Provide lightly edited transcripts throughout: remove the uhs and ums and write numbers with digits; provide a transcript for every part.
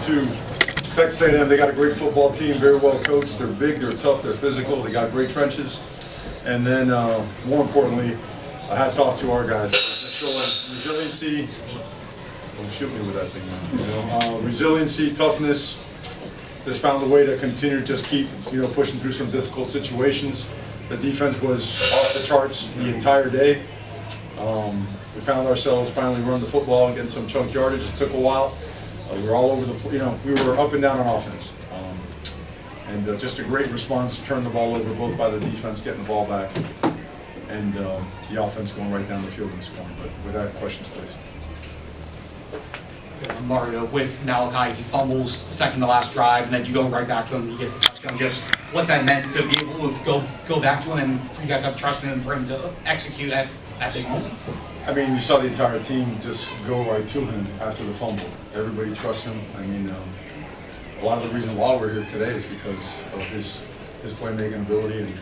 to Texas A&M. They got a great football team, very well coached. They're big, they're tough, they're physical. They got great trenches. And then, more importantly, hats off to our guys. They're showing resiliency. Don't shoot me with that thing, man. Resiliency, toughness. Just found a way to continue to just keep, pushing through some difficult situations. The defense was off the charts the entire day. We found ourselves finally running the football and getting some chunk yardage. It took a while. We were all over the, we were up and down on offense. And just a great response to turn the ball over, both by the defense getting the ball back and the offense going right down the field and scoring. But with that, questions, please. Mario, with Malachi, he fumbles the second to last drive, and then you go right back to him, he gets the touchdown. Just what that meant to be able to go back to him, and for you guys have trust in him for him to execute at that big moment. I mean, you saw the entire team just go right to him after the fumble. Everybody trusts him. I mean, a lot of the reason why we're here today is because of his playmaking ability, and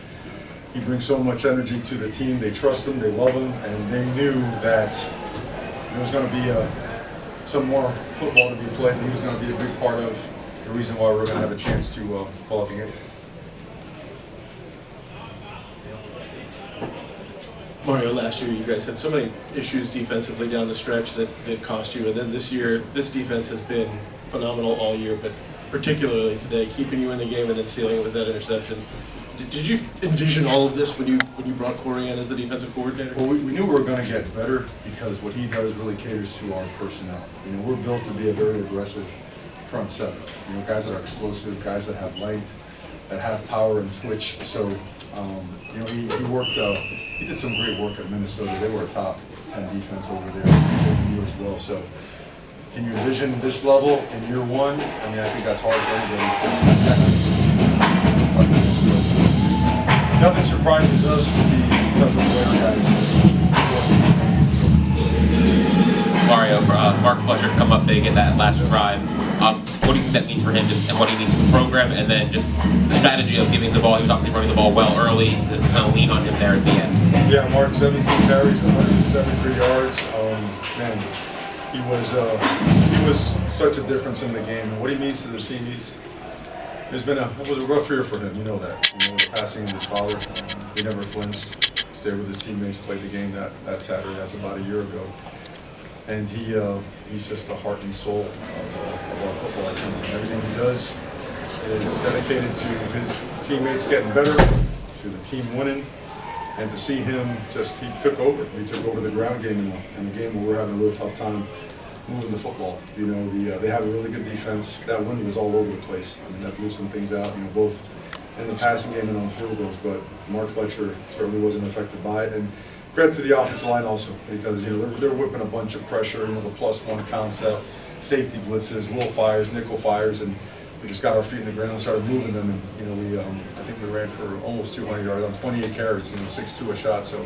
he brings so much energy to the team. They trust him, they love him, and they knew that there was going to be some more football to be played, and he was going to be a big part of the reason why we're going to have a chance to pull out the game. Mario, last year you guys had so many issues defensively down the stretch that cost you, and then this year, this defense has been phenomenal all year, but particularly today, keeping you in the game and then sealing it with that interception. Did you envision all of this when you brought Corey in as the defensive coordinator? Well, we knew we were going to get better because what he does really caters to our personnel. We're built to be a very aggressive front seven. Guys that are explosive, guys that have length, that have power and twitch. So, he worked. He did some great work at Minnesota. They were a top 10 defense over there as well. So, can you envision this level in year one? I mean, I think that's hard for anybody to. Nothing surprises us because of where guys. Mario, for Mark Fletcher to come up big in that last drive. What do you think that means for him, and what he means to the program, and then just the strategy of giving the ball? He was obviously running the ball well early to kind of lean on him there at the end. Yeah, Mark, 17 carries, 173 yards. Man, he was such a difference in the game, and what he means to the team. It was a rough year for him, you know that. The passing of his father, he never flinched, stayed with his teammates, played the game that Saturday. That's about a year ago. And he's just the heart and soul of our football team. Everything he does is dedicated to his teammates getting better, to the team winning, and to see him he took over. He took over the ground game in a game where we're having a real tough time moving the football. They have a really good defense. That wind was all over the place. I mean, that blew some things out, both in the passing game and on field goals. But Mark Fletcher certainly wasn't affected by it. And credit to the offensive line also, because they're whipping a bunch of pressure. The +1 concept, safety blitzes, will fires, nickel fires, and we just got our feet in the ground and started moving them. And I think we ran for almost 200 yards on 28 carries. 6-2 a shot. So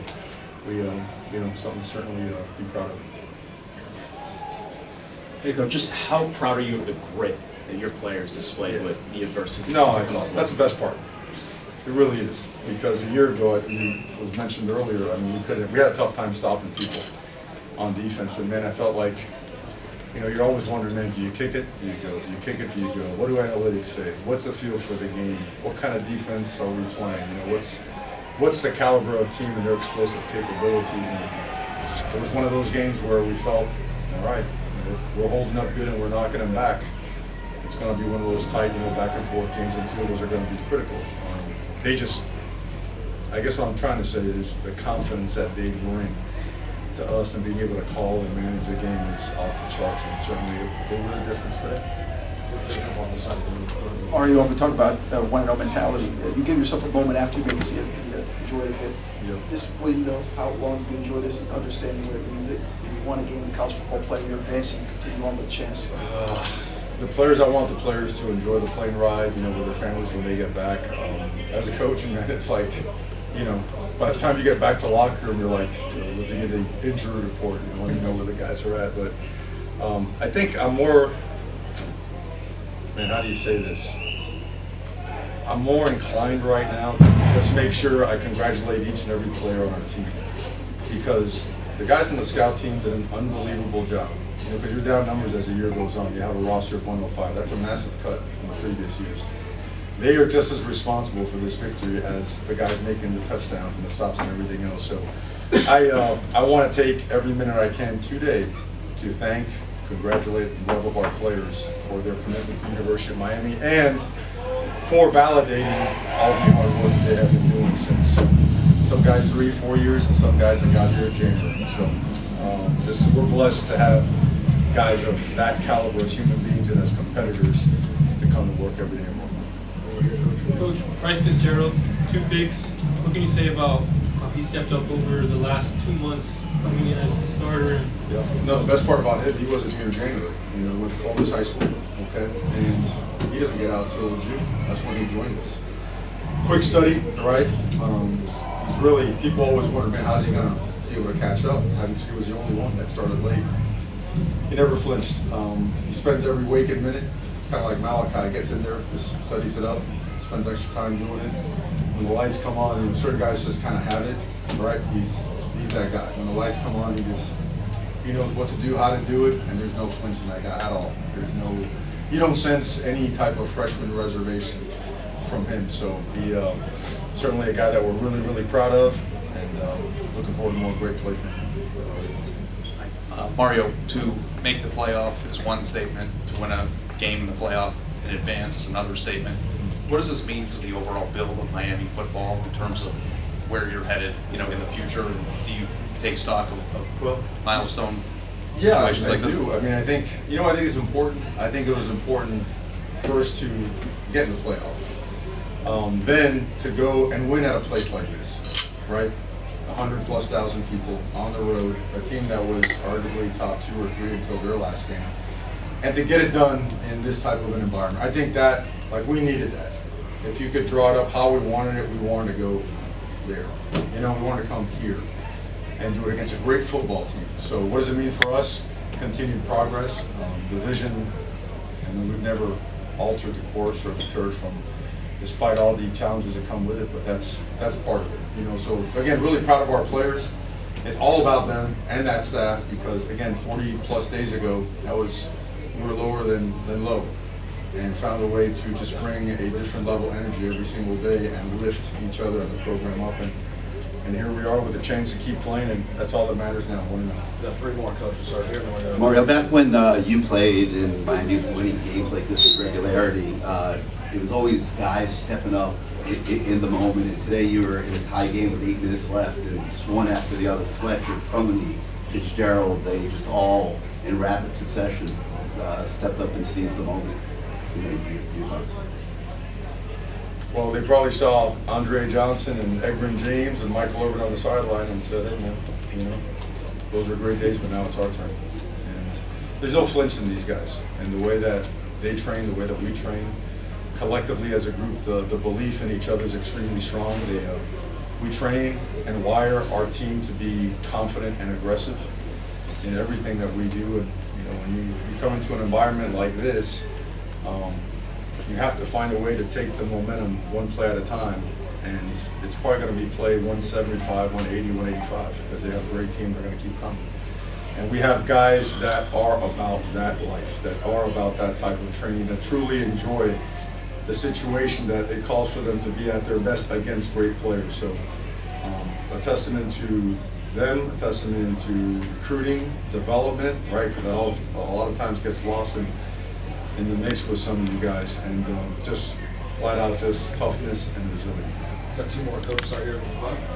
we something to certainly be proud of. Hey, Coach, just how proud are you of the grit that your players displayed with the adversity? No, that's the best part. It really is, because a year ago, I think it was mentioned earlier. I mean, we had a tough time stopping people on defense, and man, I felt like, you're always wondering, man, do you kick it? Do you go? Do you kick it? Do you go? What do analytics say? What's the feel for the game? What kind of defense are we playing? What's the caliber of team and their explosive capabilities? And it was one of those games where we felt, all right, we're holding up good and we're knocking them back. It's going to be one of those tight, back and forth games, and field goals are going to be critical. I guess what I'm trying to say is the confidence that they bring to us and being able to call and manage the game is off the charts, and certainly it was a difference today. Mario, when we talk about 1-0 mentality, you gave yourself a moment after you made the CFP to enjoy it a bit. Yep. This window, how long do you enjoy this and understanding what it means that if you won a game in the college football player, you're advancing and continue on with a chance? The players, I want the players to enjoy the plane ride, with their families when they get back. As a coach, man, it's like, by the time you get back to the locker room, you're like, looking at the injury report, when you know where the guys are at. But I think I'm more, man, how do you say this? I'm more inclined right now to just make sure I congratulate each and every player on our team, because the guys on the scout team did an unbelievable job. because you're down numbers as the year goes on. You have a roster of 105. That's a massive cut from the previous years. They are just as responsible for this victory as the guys making the touchdowns and the stops and everything else. So I want to take every minute I can today to thank, congratulate, and love up our players for their commitment to the University of Miami and for validating all the hard work they have been doing since some guys 3-4 years and some guys that got here in January. So we're blessed to have guys of that caliber as human beings and as competitors to come to work every day and work. Coach, Bryce Fitzgerald, 2 picks. What can you say about how he stepped up over the last 2 months coming in as a starter? Yeah. No, the best part about him, he wasn't here in January. You know, he went to Columbus High School, okay? And he doesn't get out till June. That's when he joined us. Quick study, right? He's really, people always wonder, man, how's he going to be able to catch up? I mean, he was the only one that started late. He never flinched. He spends every waking minute. It's kind of like Malachi, gets in there, just studies it up, spends extra time doing it. When the lights come on, and certain guys just kind of have it, right? He's that guy. When the lights come on, he knows what to do, how to do it, and there's no flinch in that guy at all. You don't sense any type of freshman reservation from him. So he certainly a guy that we're really, really proud of, and looking forward to more great play from him. Mario, to make the playoff is one statement, to win a game in the playoff in advance is another statement. What does this mean for the overall build of Miami football in terms of where you're headed, in the future? Do you take stock of milestone situations like this? Yeah, I do. I mean, I think it's important. I think it was important first to get in the playoff, then to go and win at a place like this, right? 100,000+ people on the road, a team that was arguably top 2 or 3 until their last game, and to get it done in this type of an environment. I think that, we needed that. If you could draw it up how we wanted it, we wanted to go there. We wanted to come here and do it against a great football team. So what does it mean for us? Continued progress, the vision, and we've never altered the course or deterred from, despite all the challenges that come with it, but that's part of it. So again, really proud of our players. It's all about them and that staff because again, 40+ days ago, we were lower than low, and found a way to just bring a different level of energy every single day and lift each other and the program up. And here we are with a chance to keep playing, and that's all that matters now. Got 3 more coaches. Sorry, here. Mario, back when you played in Miami, winning games like this with regularity, it was always guys stepping up in the moment. And today you were in a tie game with 8 minutes left, and just one after the other, Fletcher, Trumany, Fitzgerald, they just all in rapid succession stepped up and seized the moment. Your thoughts? Well, they probably saw Andre Johnson and Egrin James and Michael Irvin on the sideline and said, hey, those were great days, but now it's our turn. And there's no flinch in these guys. And the way that they train, the way that we train, collectively as a group, the belief in each other is extremely strong. We train and wire our team to be confident and aggressive in everything that we do. And when you come into an environment like this, you have to find a way to take the momentum one play at a time, and it's probably going to be play 175, 180, 185 because they have a great team. They're going to keep coming, and we have guys that are about that life, that are about that type of training, that truly enjoy the situation that it calls for them to be at their best against great players. So a testament to them, a testament to recruiting, development, right? Because a lot of times gets lost in the mix with some of you guys, and just flat out just toughness and resilience. Got 2 more coaches out here.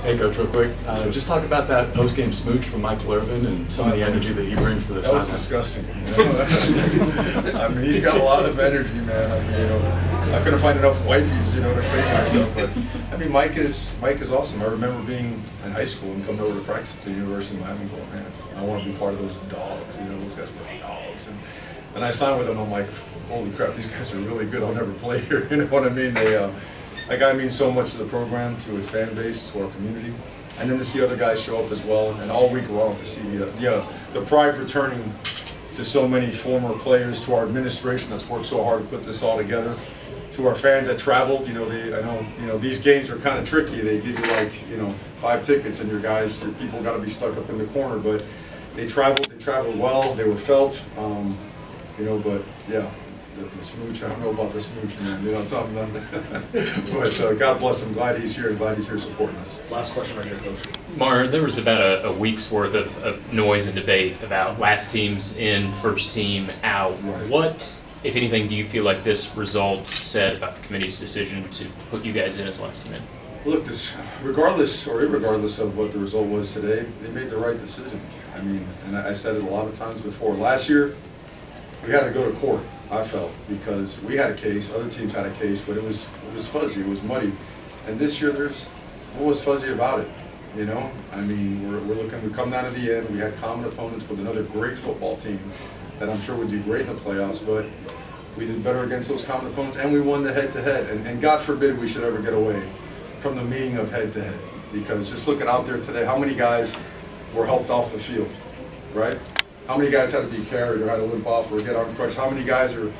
Hey, Coach, real quick. Just talk about that post-game smooch from Michael Irvin and some of the energy that he brings to the sideline. That was disgusting. I mean, he's got a lot of energy, man. I couldn't find enough wipies, to clean myself. But I mean, Mike is awesome. I remember being in high school and coming over to practice at the University of Miami, going, man, I want to be part of those dogs. Those guys were dogs. And I signed with them. I'm like, holy crap, these guys are really good. I'll never play here. You know what I mean? That guy means so much to the program, to its fan base, to our community, and then to see other guys show up as well, and all week long to see the pride returning to so many former players, to our administration that's worked so hard to put this all together, to our fans that traveled. I know these games are kind of tricky. They give you 5 tickets, and your people got to be stuck up in the corner, but They traveled well, they were felt, you know, but yeah, the smooch, I don't know about the smooch, man, you know, something like that. But God bless him, glad he's here, and glad he's here supporting us. Last question right here, Coach. Mar, there was about a week's worth of noise and debate about last team's in, first team out. Right. What, if anything, do you feel like this result said about the committee's decision to put you guys in as last team in? Look, this, regardless or irregardless of what the result was today, they made the right decision. I mean, and I said it a lot of times before. Last year, we had to go to court, I felt, because we had a case, other teams had a case, but it was fuzzy, it was muddy. And this year, what was fuzzy about it? You know, I mean, we're looking, we come down to the end, we had common opponents with another great football team that I'm sure would do great in the playoffs, but we did better against those common opponents, and we won the head-to-head. And God forbid we should ever get away from the meaning of head-to-head, because just looking out there today, how many guys were helped off the field, right? How many guys had to be carried or had to limp off or get on crutch? How many guys are,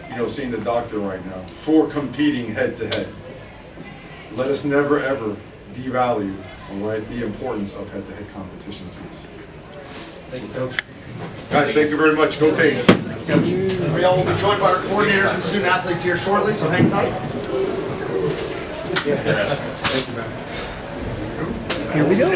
you know, seeing the doctor right now for competing head-to-head? Let us never, ever devalue, all right, the importance of head-to-head competition, please. Thank you, Coach. Guys, thank you very much. Go Canes. We all will be joined by our coordinators and student athletes here shortly, so hang tight. Here we go.